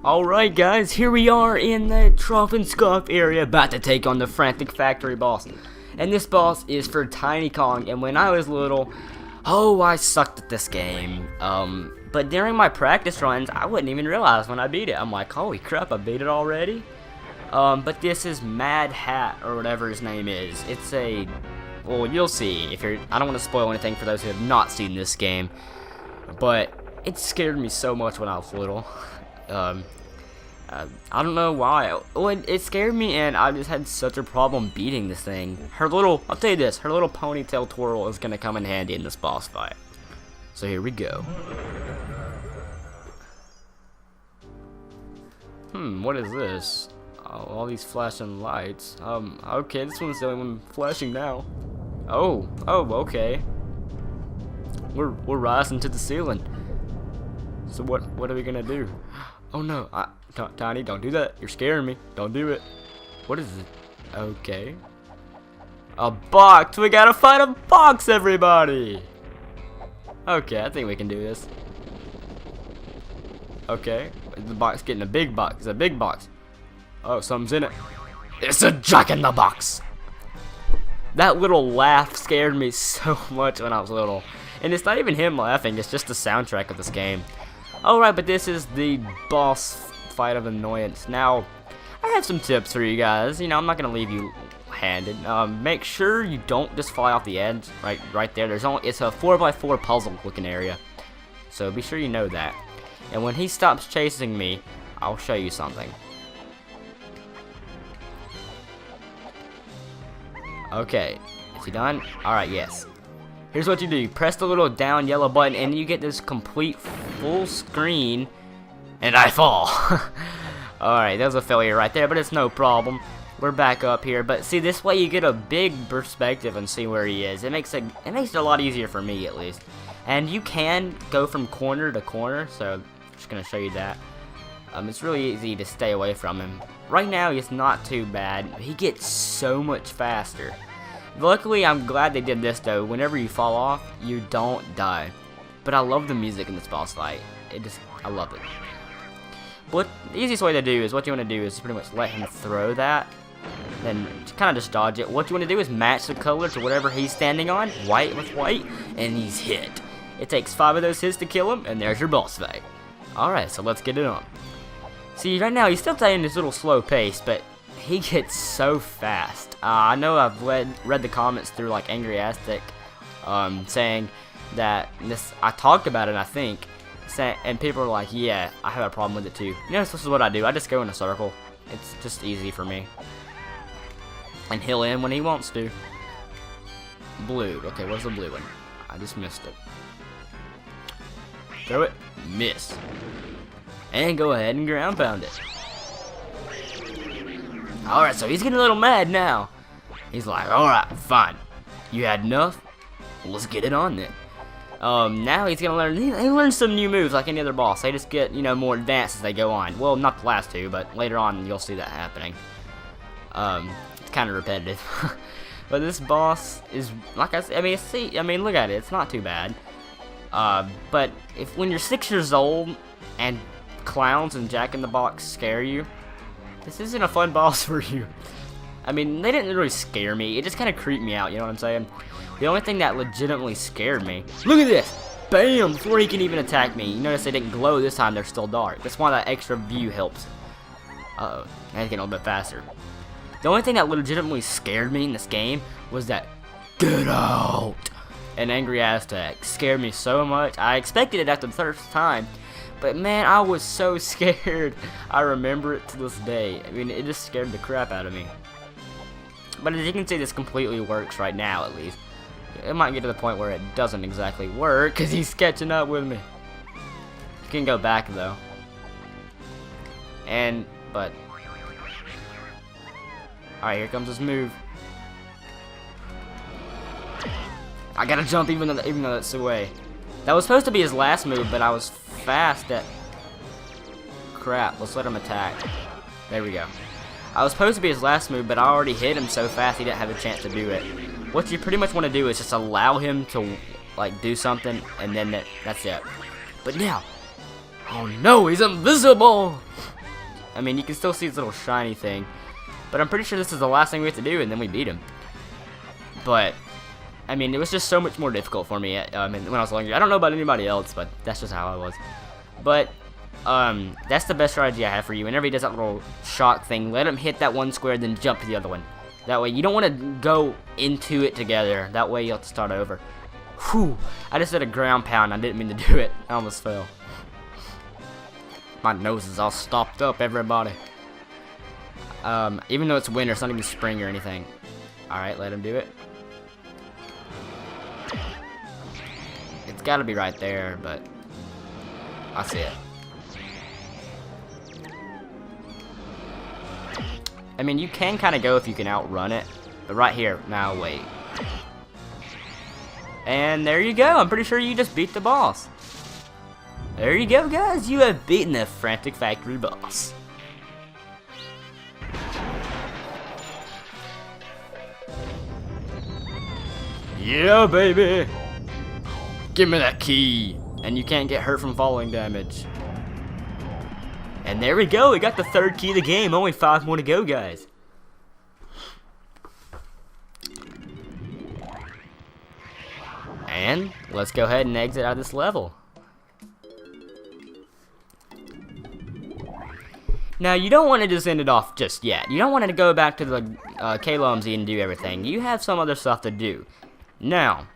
Alright guys, here we are in the Trough and Scuff area, about to take on the Frantic factory boss. And this boss is for Tiny Kong, and when I was little, oh, I sucked at this game. But during my practice runs, I wouldn't even realize when I beat it. I'm like, holy crap, I beat it already? But this is Mad Hat, or whatever his name is. It's a, well, you'll see if you're, I don't want to spoil anything for those who have not seen this game. But it scared me so much when I was little. I don't know why. Well, it scared me, and I just had such a problem beating this thing. Her little, I'll tell you this, her little ponytail twirl is gonna come in handy in this boss fight. So here we go. What is this? Oh, all these flashing lights. Okay, this one's the only one flashing now. Oh, okay. We're rising to the ceiling. So what are we gonna do? Oh no, Tiny, don't do that. You're scaring me. Don't do it. What is it? Okay. A box! We gotta fight a box, everybody! Okay, I think we can do this. Okay. The box getting a big box. It's a big box. Oh, something's in it. It's a jack in the box! That little laugh scared me so much when I was little. And it's not even him laughing, it's just the soundtrack of this game. Alright, but this is the boss fight of annoyance. Now, I have some tips for you guys. You know, I'm not going to leave you handed. Make sure you don't just fly off the edge right there. It's a 4x4 puzzle looking area. So be sure you know that. And when he stops chasing me, I'll show you something. Okay, is he done? Alright, yes. Here's what you do. You press the little down yellow button and you get this complete full screen, and I fall. Alright, that was a failure right there, but it's no problem. We're back up here, but see, this way you get a big perspective and see where he is. It makes it a lot easier for me, at least. And you can go from corner to corner, so I'm just gonna show you that. It's really easy to stay away from him. Right now, he's not too bad. He gets so much faster. Luckily, I'm glad they did this though. Whenever you fall off, you don't die. But I love the music in this boss fight. I love it. But the easiest way to do is, what you want to do is pretty much let him throw that. Then kind of just dodge it. What you want to do is match the color to whatever he's standing on. White with white, and he's hit. It takes 5 of those hits to kill him, and there's your boss fight. Alright, so let's get it on. See, right now, he's still taking this little slow pace, but he gets so fast. I know I've read the comments through like Angry Aztec saying that I talked about it, I think, and people are like, yeah, I have a problem with it too. You know, this is what I do. I just go in a circle. It's just easy for me. And he'll in when he wants to. Blue. Okay, where's the blue one? I just missed it. Throw it. Miss. And go ahead and ground pound it. Alright, so he's getting a little mad now. He's like, alright, fine. You had enough? Let's get it on then. Now he's gonna learn, he learns some new moves like any other boss. They just get, you know, more advanced as they go on. Well, not the last two, but later on you'll see that happening. It's kind of repetitive. But this boss is, like I said, I mean, look at it. It's not too bad. But when you're 6 years old and clowns and Jack in the Box scare you, this isn't a fun boss for you. I mean, they didn't really scare me. It just kind of creeped me out, you know what I'm saying? The only thing that legitimately scared me... Look at this! Bam! Before he can even attack me. You notice they didn't glow this time, they're still dark. That's why that extra view helps. Uh-oh. I had to get a little bit faster. The only thing that legitimately scared me in this game was that... Get out! And Angry Aztec scared me so much. I expected it after the first time. But man, I was so scared. I remember it to this day. I mean, it just scared the crap out of me. But as you can see, this completely works right now, at least. It might get to the point where it doesn't exactly work, because he's catching up with me. You can go back, though. But... Alright, here comes his move. I gotta jump even though that's away. That was supposed to be his last move, but I was fast at... Crap, let's let him attack. There we go. I was supposed to be his last move, but I already hit him so fast he didn't have a chance to do it. What you pretty much want to do is just allow him to, like, do something, and then that's it. But now... Oh no, he's invisible! I mean, you can still see his little shiny thing. But I'm pretty sure this is the last thing we have to do, and then we beat him. But, I mean, it was just so much more difficult for me when I was younger. I don't know about anybody else, but that's just how I was. But, that's the best strategy I have for you. Whenever he does that little shock thing, let him hit that one square, then jump to the other one. That way, you don't want to go into it together. That way, you'll have to start over. Whew, I just did a ground pound. I didn't mean to do it. I almost fell. My nose is all stopped up, everybody. Even though it's winter, it's not even spring or anything. Alright, let him do it. It's gotta be right there, but I see it. I mean, you can kind of go if you can outrun it, but right here, now wait. And there you go, I'm pretty sure you just beat the boss. There you go, guys, you have beaten the Frantic Factory boss. Yeah, baby! Give me that key! And you can't get hurt from falling damage. And there we go, we got the third key of the game. Only 5 more to go, guys. And let's go ahead and exit out of this level. Now, you don't want to just end it off just yet. You don't want to go back to the Kalumsy and do everything. You have some other stuff to do. Now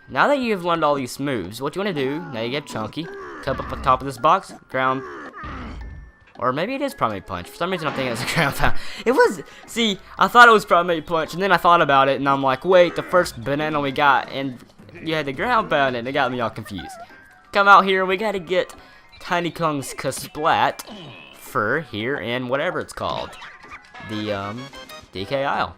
that you've learned all these moves, what you want to do, now you get Chunky, come up on top of this box, ground, or maybe it is Primate Punch. For some reason I'm thinking it's a ground pound. It was, see, I thought it was Primate Punch, and then I thought about it, and I'm like, wait, the first banana we got, and you had the ground pound, and it got me all confused. Come out here, we gotta get Tiny Kong's Kasplat for here in whatever it's called, the, DK Isle.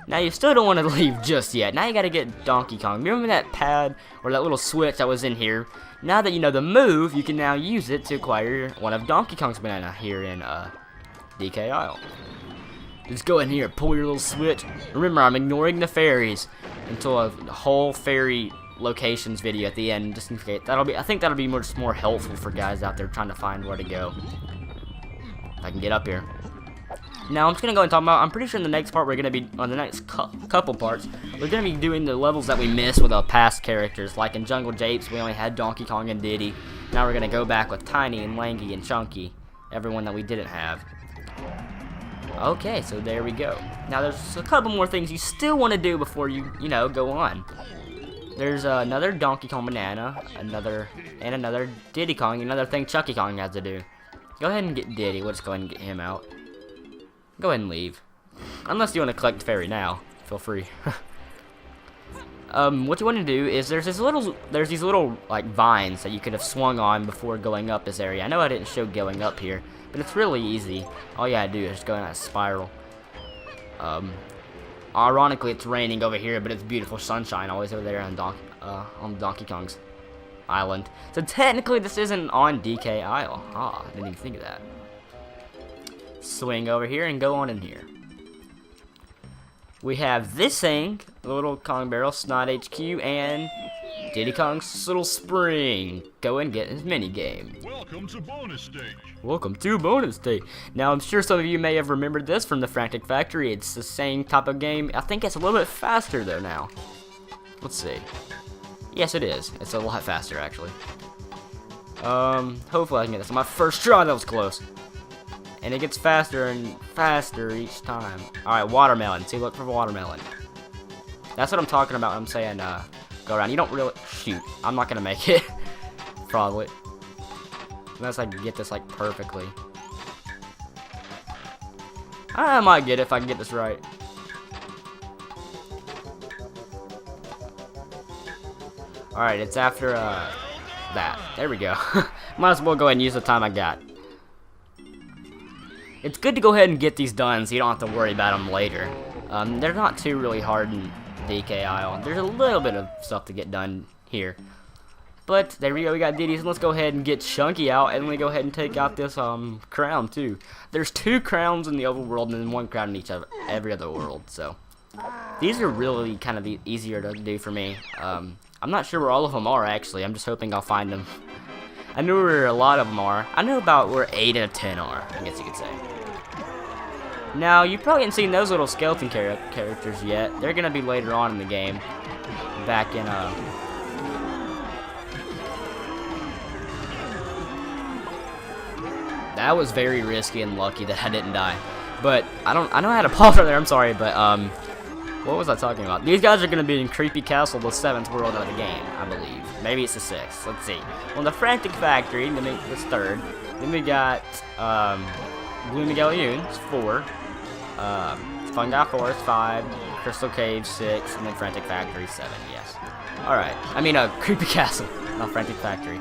Now, you still don't want to leave just yet. Now you gotta get Donkey Kong. Remember that pad, or that little switch that was in here? Now that you know the move, you can now use it to acquire one of Donkey Kong's banana here in, DK Isle. Just go in here, pull your little switch. Remember, I'm ignoring the fairies until a whole fairy locations video at the end, just in case. I think that'll be much more helpful for guys out there trying to find where to go. If I can get up here. Now, I'm just going to go and talk about, I'm pretty sure in the next part, we're going to be, on the next couple parts, we're going to be doing the levels that we missed with our past characters. Like in Jungle Japes, we only had Donkey Kong and Diddy. Now we're going to go back with Tiny and Lanky and Chunky, everyone that we didn't have. Okay, so there we go. Now, there's a couple more things you still want to do before you, go on. There's another Donkey Kong banana, another Diddy Kong, another thing Chucky Kong has to do. Go ahead and get Diddy. We'll just go ahead and get him out. Go ahead and leave. Unless you want to collect the fairy now. Feel free. What you want to do is there's these little like vines that you could have swung on before going up this area. I know I didn't show going up here, but it's really easy. All you gotta do is go in that spiral. Ironically, it's raining over here, but it's beautiful sunshine always over there on Donkey Kong's island. So technically, this isn't on DK Isle. Ah, I didn't even think of that. Swing over here and go on in here. We have this thing, the little Kong Barrel, Snot HQ, and Diddy Kong's little spring. Go and get his mini game. Welcome to bonus stage. Welcome to bonus stage. Now, I'm sure some of you may have remembered this from the Frantic Factory. It's the same type of game. I think it's a little bit faster though now. Let's see. Yes, it is. It's a lot faster actually. Hopefully I can get this on my first try. That was close. And it gets faster and faster each time. Alright, watermelon. See, look for watermelon. That's what I'm talking about when I'm saying, go around. You don't really... Shoot. I'm not gonna make it. Probably. Unless I can get this, like, perfectly. I might get it if I can get this right. Alright, it's after, that. There we go. Might as well go ahead and use the time I got. It's good to go ahead and get these done so you don't have to worry about them later. They're not too really hard in DK Isle. There's a little bit of stuff to get done here. But there we go, we got Diddy's, and let's go ahead and get Chunky out, and we go ahead and take out this crown too. There's 2 crowns in the overworld and then 1 crown in every other world, so these are really kind of easier to do for me. I'm not sure where all of them are actually. I'm just hoping I'll find them. I knew where a lot of them are. I know about where 8 out of 10 are, I guess you could say. Now, you probably haven't seen those little skeleton characters yet. They're gonna be later on in the game. Back in, That was very risky and lucky that I didn't die. But, I know I had a pause right there, I'm sorry, but, what was I talking about? These guys are gonna be in Creepy Castle, the 7th world of the game, I believe. Maybe it's the 6th, let's see. Well, the Frantic Factory, then it's 3rd. Then we got, Gloomy Galleon, 4. Fungi Forest, 5. Crystal Cave, 6. And then Frantic Factory, 7, yes. Alright, I mean, Creepy Castle, not Frantic Factory.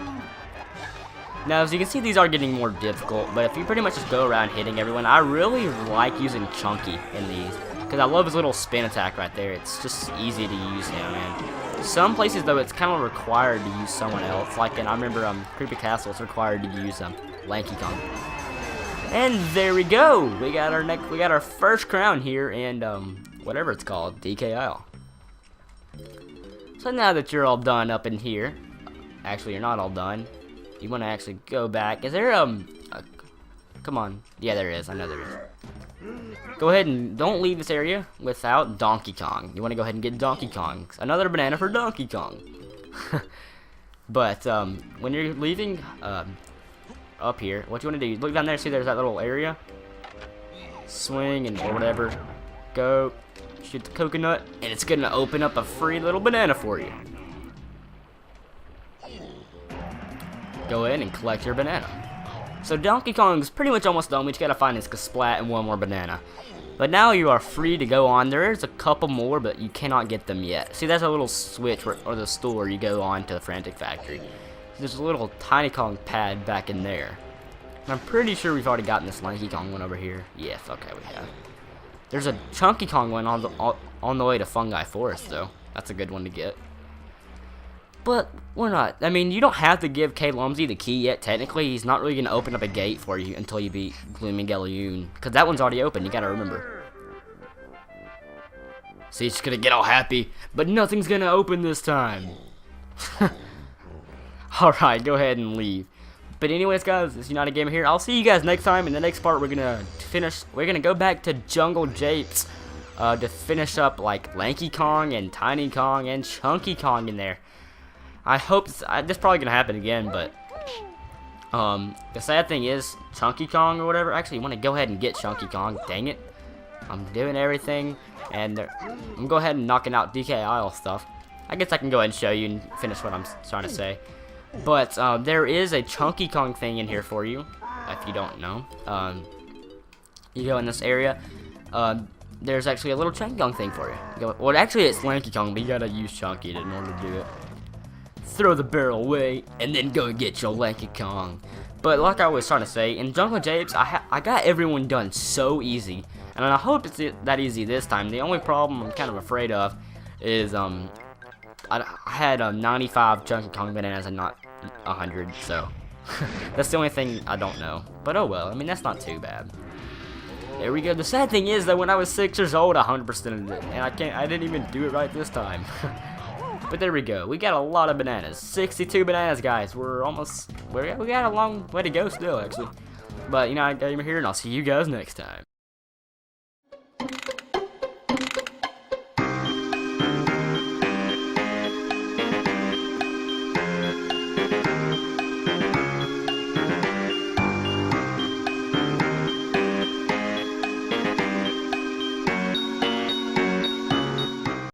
Now, as you can see, these are getting more difficult, but if you pretty much just go around hitting everyone, I really like using Chunky in these, because I love his little spin attack right there. It's just easy to use him, and some places, though, it's kind of required to use someone else. Like, I remember, Creepy Castle, it's required to use, Lanky Kong. And there we go! We got our first crown here, and, whatever it's called, DKL. So now that you're all done up in here, actually, you're not all done. You want to actually go back. Is there, come on. Yeah, there is. I know there is. Go ahead and don't leave this area without Donkey Kong. You want to go ahead and get Donkey Kong. Another banana for Donkey Kong. But, when you're leaving, up here, what you want to do, look down there, see there's that little area? Swing and or whatever. Go, shoot the coconut, and it's going to open up a free little banana for you. Go in and collect your banana. So Donkey Kong's pretty much almost done. We just gotta find his Splat and one more banana. But now you are free to go on. There is a couple more, but you cannot get them yet. See, that's a little switch or the store you go on to the Frantic Factory. There's a little Tiny Kong pad back in there. And I'm pretty sure we've already gotten this Lanky Kong one over here. Yes, okay, we have. There's a Chunky Kong one on the way to Fungi Forest, though. That's a good one to get. But we're not. I mean, you don't have to give K. Lumsy the key yet. Technically, he's not really going to open up a gate for you until you beat Gloomy Galleon. Because that one's already open. You got to remember. See, he's going to get all happy. But nothing's going to open this time. Alright, go ahead and leave. But anyways, guys, this is United Gamer here. I'll see you guys next time. In the next part, we're going to finish. We're going to go back to Jungle Japes to finish up, like, Lanky Kong and Tiny Kong and Chunky Kong in there. I hope this is probably gonna happen again, but the sad thing is Chunky Kong or whatever. Actually, you want to go ahead and get Chunky Kong. Dang it! I'm doing everything, and I'm gonna go ahead and knocking out DKIL stuff. I guess I can go ahead and show you and finish what I'm trying to say. But there is a Chunky Kong thing in here for you, if you don't know. You go in this area. There's actually a little Chunky Kong thing for you. Well, actually, it's Lanky Kong, but you gotta use Chunky in order to do it. Throw the barrel away, and then go get your Lanky Kong. But like I was trying to say, in Jungle Japes, I got everyone done so easy. And I hope it's that easy this time. The only problem I'm kind of afraid of is, I had 95 Chunky Kong bananas and not 100, so. That's the only thing I don't know. But oh well, I mean, that's not too bad. There we go. The sad thing is that when I was 6 years old, I 100%ed it. And I didn't even do it right this time. But there we go. We got a lot of bananas. 62 bananas, guys. We got a long way to go still, actually. But, you know, I'm here, and I'll see you guys next time.